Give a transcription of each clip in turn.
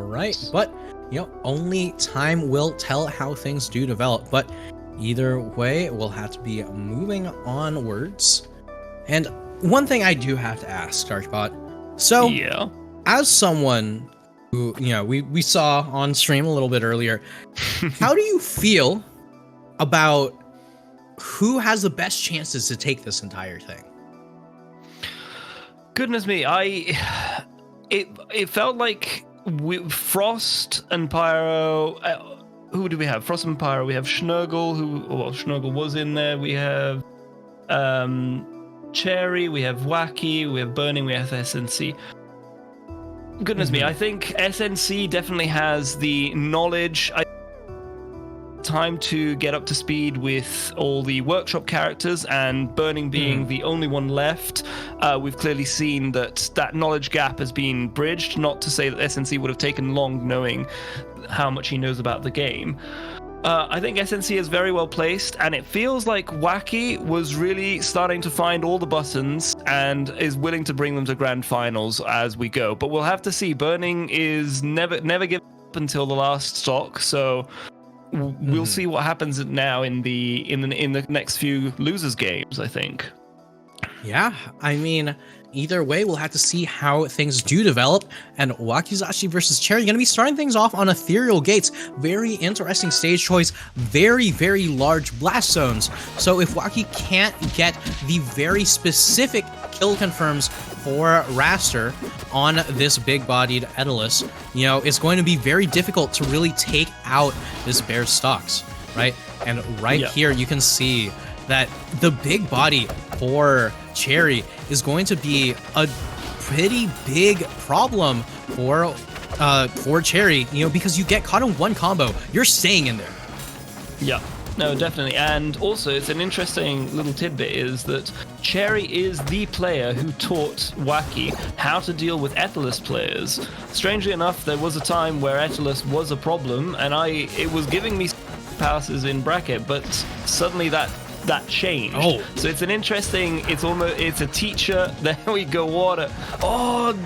right, but only time will tell how things do develop. But either way, we'll have to be moving onwards. And one thing I do have to ask, Starchbot. So, Yeah. as someone who, we saw on stream a little bit earlier, how do you feel about who has the best chances to take this entire thing? Goodness me, it felt like Frost and Pyro. Who do we have? Frost and Pyro. We have Schnurgle, Schnurgle was in there. We have Cherry. We have Wacky. We have Burning. We have SNC. Goodness me, I think SNC definitely has the knowledge. Time to get up to speed with all the workshop characters, and Burning being the only one left, we've clearly seen that knowledge gap has been bridged. Not to say that SNC would have taken long knowing how much he knows about the game. I think SNC is very well placed, and it feels like Wacky was really starting to find all the buttons and is willing to bring them to grand finals as we go. But we'll have to see. Burning is never give up until the last stock, so we'll see what happens now in the next few losers games, I think. Yeah, I mean, either way, we'll have to see how things do develop. And Wakizashi versus Cherry going to be starting things off on Ethereal Gates. Very interesting stage choice. Very, very large blast zones. So if Waki can't get the very specific kill confirms for Raster on this big-bodied Edilus, it's going to be very difficult to really take out this bear's stocks, right? And here you can see that the big body for Cherry is going to be a pretty big problem for Cherry, because you get caught in one combo, you're staying in there. Yeah. No, definitely. And also, it's an interesting little tidbit is that Cherry is the player who taught Wacky how to deal with Ethereal players. Strangely enough, there was a time where Ethereal was a problem, and it was giving me passes in bracket, but suddenly that changed. So it's an interesting, it's a teacher. There we go, water.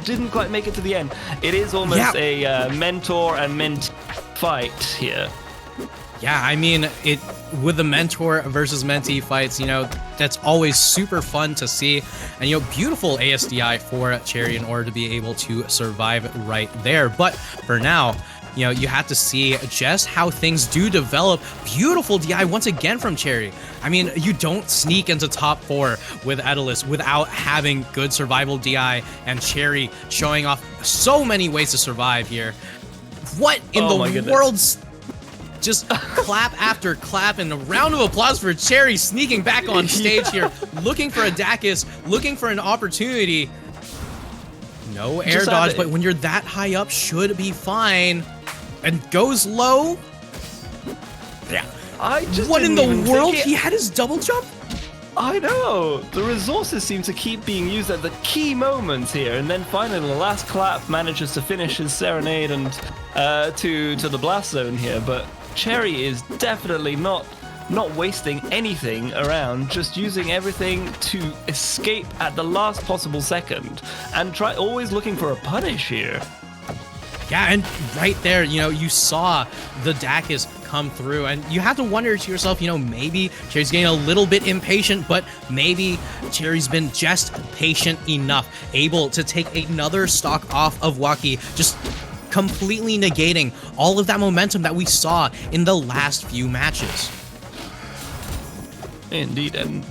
Didn't quite make it to the end. It is almost a mentor and mentee fight here. Yeah, I mean, with the mentor versus mentee fights, that's always super fun to see. And, beautiful ASDI for Cherry in order to be able to survive right there. But for now, you have to see just how things do develop. Beautiful DI once again from Cherry. I mean, you don't sneak into top 4 with Edilus without having good survival DI, and Cherry showing off so many ways to survive here. What in the world's... Just clap after clap, and a round of applause for Cherry sneaking back on stage here, looking for a Dacus, looking for an opportunity. No air dodge, but when you're that high up, should be fine. And goes low. Yeah. What in the world? He had his double jump? I know. The resources seem to keep being used at the key moments here, and then finally the last clap manages to finish his serenade and to the blast zone here. But Cherry is definitely not wasting anything around, just using everything to escape at the last possible second, and always looking for a punish here. Yeah, and right there, you saw the Dacus come through, and you have to wonder to yourself, maybe Cherry's getting a little bit impatient, but maybe Cherry's been just patient enough, able to take another stock off of Wacky, just completely negating all of that momentum that we saw in the last few matches. Indeed, and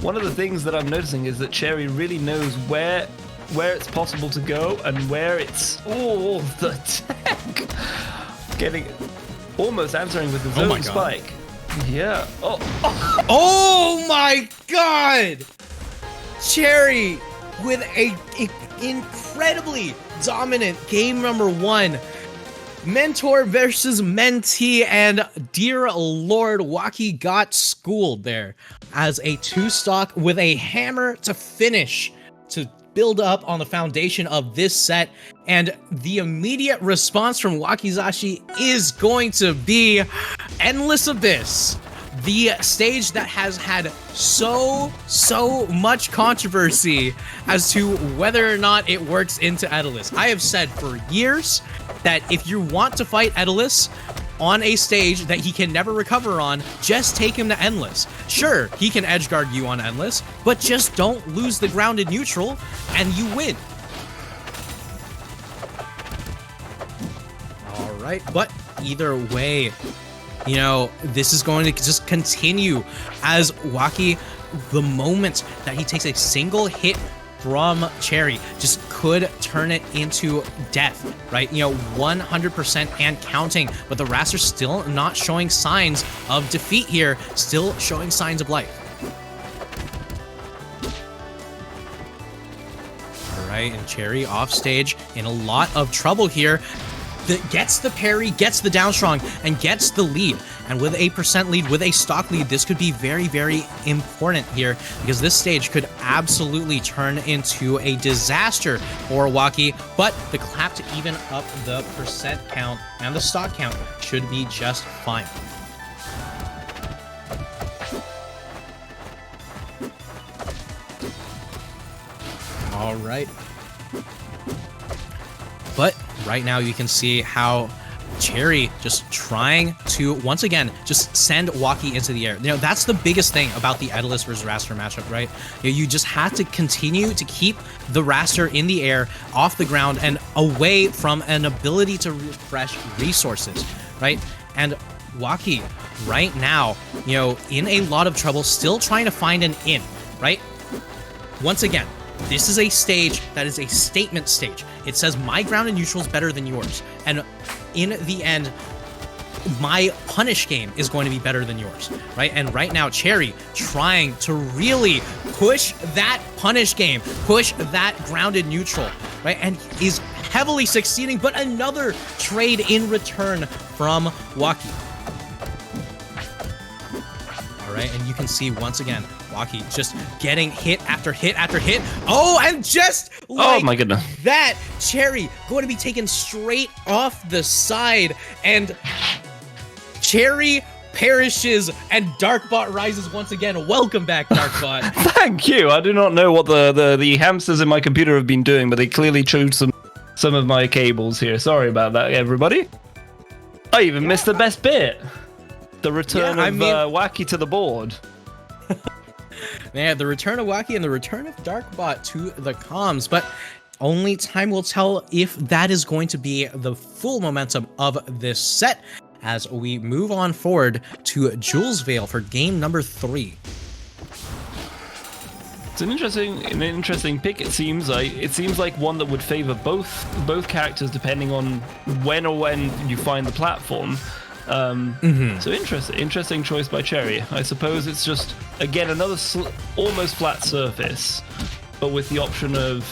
one of the things that I'm noticing is that Cherry really knows where it's possible to go and where it's the tech almost answering with the zone spike. Yeah. Oh my god! Cherry with a incredibly dominant game number 1. Mentor versus mentee, and dear lord, Wacky got schooled there as a 2-stock with a hammer to finish, to build up on the foundation of this set. And the immediate response from Wakizashi is going to be Endless Abyss the stage that has had so much controversy as to whether or not it works into Daedalus. I have said for years that if you want to fight Daedalus on a stage that he can never recover on, just take him to Endless. Sure, he can edgeguard you on Endless, but just don't lose the grounded neutral and you win. All right, but either way, you know, this is going to just continue as Waki, the moment that he takes a single hit from Cherry, just could turn it into death, right? You know, 100% and counting, but the Raster still not showing signs of defeat here, still showing signs of life. All right, and Cherry off stage in a lot of trouble here. Gets the parry, gets the down strong, and gets the lead. And with a percent lead, with a stock lead, this could be very, very important here because this stage could absolutely turn into a disaster for Waki. But the clap to even up the percent count and the stock count should be just fine. All right. But right now you can see how Cherry just trying to, once again, just send Waki into the air. You know, that's the biggest thing about the Daedalus versus Raster matchup, right? You just have to continue to keep the Raster in the air, off the ground, and away from an ability to refresh resources, right? And Waki, right now, you know, in a lot of trouble, still trying to find an in, right? Once again, this is a stage that is a statement stage. It says my ground and neutral is better than yours. And in the end, my punish game is going to be better than yours, right? And right now, Cherry trying to really push that punish game, push that grounded neutral, right? And is heavily succeeding, but another trade in return from Waki. All right, and you can see once again, Waki just getting hit after hit after hit. Oh, and just like oh my goodness, that, Cherry going to be taken straight off the side, and Cherry perishes, and Darkbot rises once again. Welcome back, Darkbot. Thank you. I do not know what the hamsters in my computer have been doing, but they clearly chewed some of my cables here. Sorry about that, everybody. I even missed the best bit. The return of Waki to the board. Yeah, the return of Waki and the return of Darkbot to the comms, but only time will tell if that is going to be the full momentum of this set as we move on forward to Jules Vale for game number 3. It's an interesting pick. It seems like one that would favor both characters depending on when you find the platform. So interesting choice by Cherry. I suppose it's just again another almost flat surface, but with the option of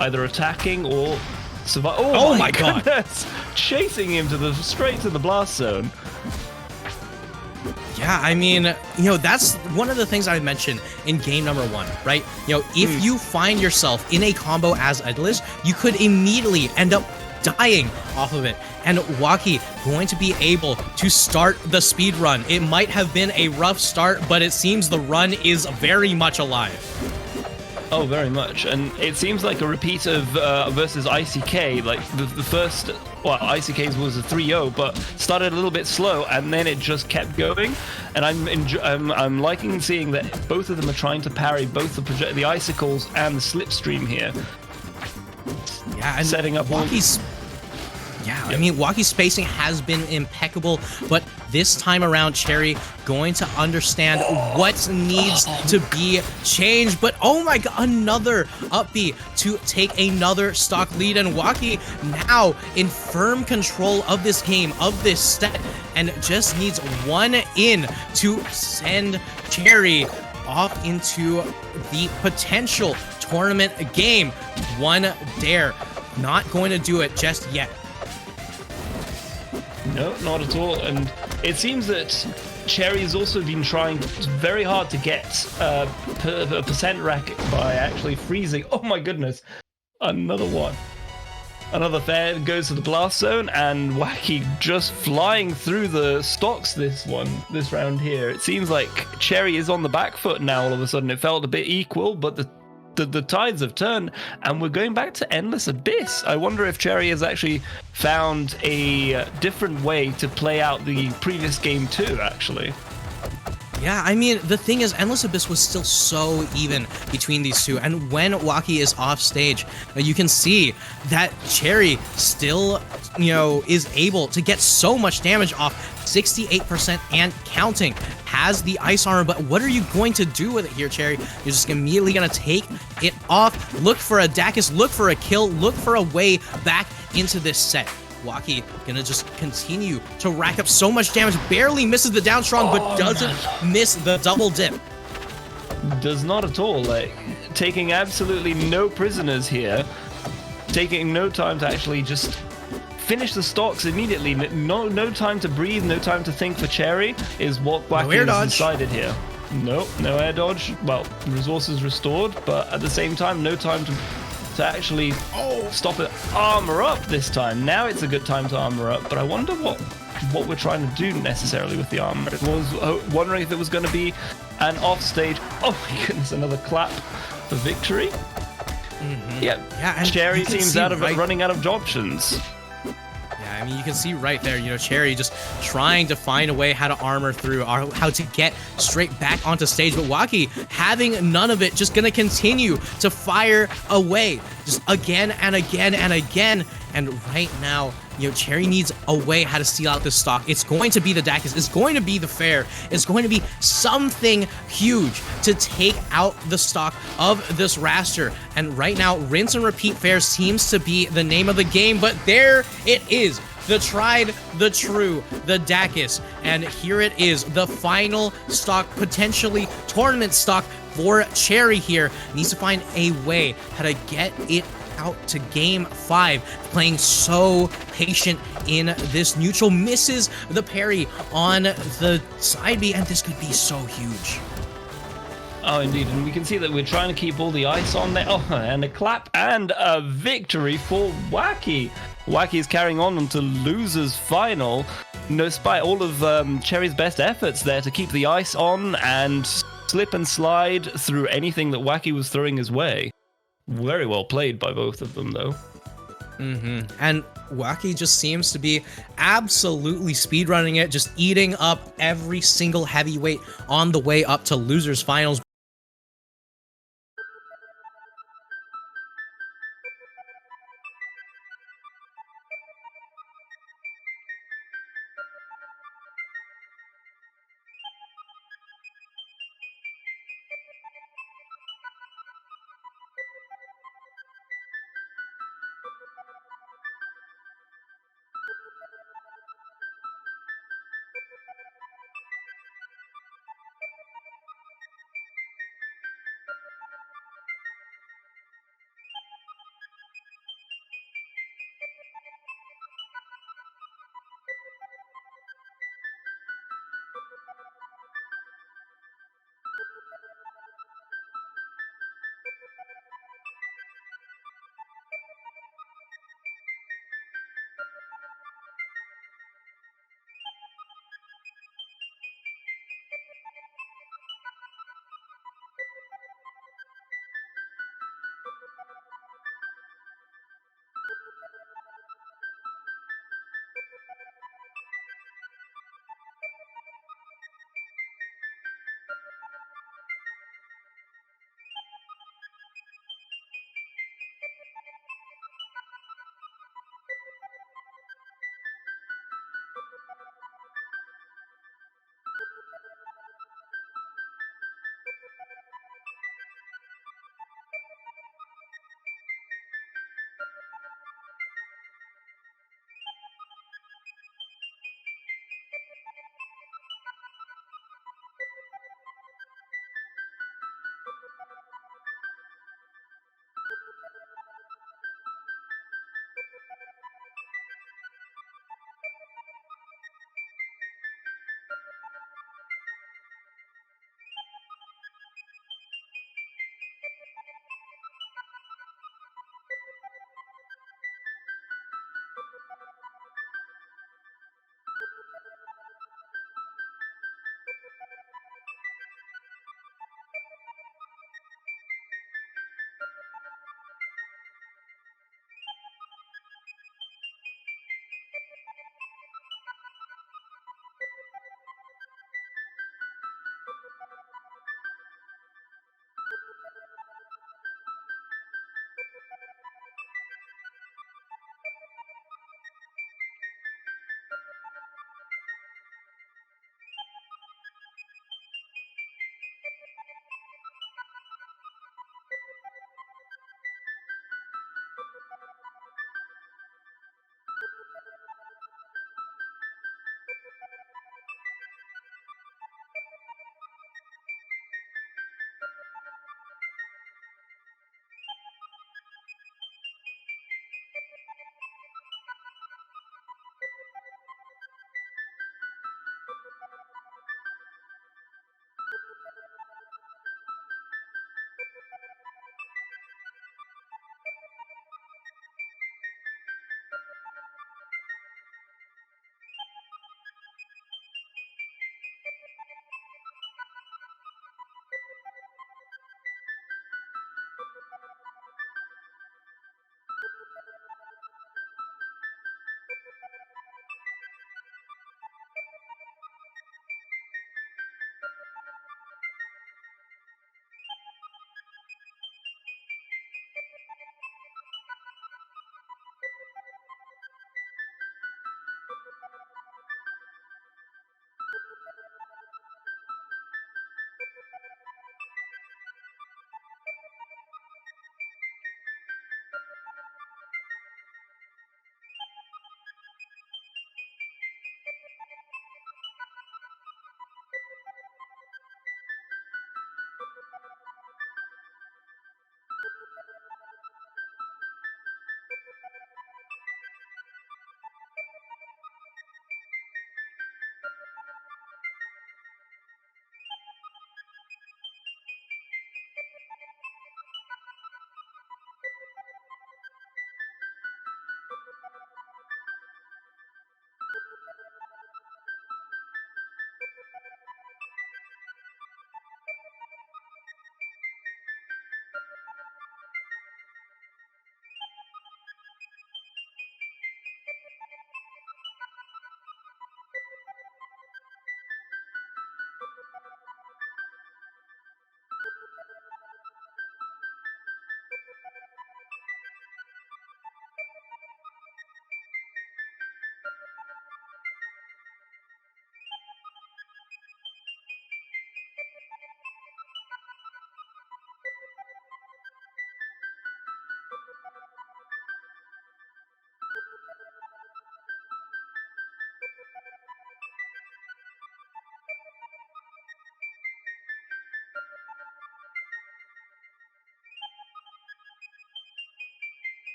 either attacking or survive. Oh my goodness! Chasing him straight to the blast zone. Yeah, I mean, you know, that's one of the things I mentioned in game number 1, right? You know, if you find yourself in a combo as Daedalus, you could immediately end up dying off of it, and Waki going to be able to start the speed run. It might have been a rough start, but it seems the run is very much alive. Oh, very much. And it seems like a repeat of versus ICK. Like the first, well, ICK's was a 3-0, but started a little bit slow, and then it just kept going. And I'm liking seeing that both of them are trying to parry both the icicles and the slipstream here. Yeah, and setting up Waki's. Yeah, I mean, Waki's spacing has been impeccable, but this time around, Cherry going to understand what needs to be changed. But oh my god, another up B to take another stock lead, and Waki now in firm control of this game, of this set, and just needs one in to send Cherry off into the potential tournament game. One dare. Not going to do it just yet. No, not at all. And it seems that Cherry has also been trying very hard to get a percent racket by actually freezing. Oh my goodness. Another one. Another fair goes to the blast zone, and Wacky just flying through the stocks this round here. It seems like Cherry is on the back foot now all of a sudden. It felt a bit equal, but the tides have turned, and we're going back to Endless Abyss. I wonder if Cherry has actually found a different way to play out the previous game too, actually. Yeah, I mean, the thing is, Endless Abyss was still so even between these two, and when Waki is off stage, you can see that Cherry still, is able to get so much damage off, 68% and counting, has the ice armor, but what are you going to do with it here, Cherry? You're just immediately going to take it off, look for a Dacus, look for a kill, look for a way back into this set. Waki gonna just continue to rack up so much damage, barely misses the down strong, but doesn't miss the double dip. Does not at all, taking absolutely no prisoners here, taking no time to actually just finish the stocks immediately. No time to breathe, no time to think for Cherry is what Wacky has decided here. Nope, no air dodge. Well, resources restored, but at the same time, no time to actually stop it. Armor up this time. Now it's a good time to armor up, but I wonder what we're trying to do necessarily with the armor. I was wondering if it was going to be an offstage. Oh my goodness, another clap for victory. Yeah, and Cherry seems running out of options. Yeah, I mean, you can see right there, Cherry just trying to find a way how to armor through, or how to get straight back onto stage. But Waki, having none of it, just going to continue to fire away just again and again and again. And right now, Cherry needs a way how to steal out this stock. It's going to be the Dacus. It's going to be the Fair. It's going to be something huge to take out the stock of this raster. And right now, rinse and repeat Fair seems to be the name of the game. But there it is. The tried, the true, the Dacus. And here it is, the final stock, potentially tournament stock for Cherry here. Needs to find a way how to get it out to game 5, playing so patient in this neutral, misses the parry on the side B, and this could be so huge. Oh, indeed, and we can see that we're trying to keep all the ice on there. Oh, and a clap and a victory for Wacky. Wacky is carrying on into losers final, despite all of Cherry's best efforts there to keep the ice on and slip and slide through anything that Wacky was throwing his way. Very well played by both of them, though. And Wacky just seems to be absolutely speedrunning it, just eating up every single heavyweight on the way up to losers finals.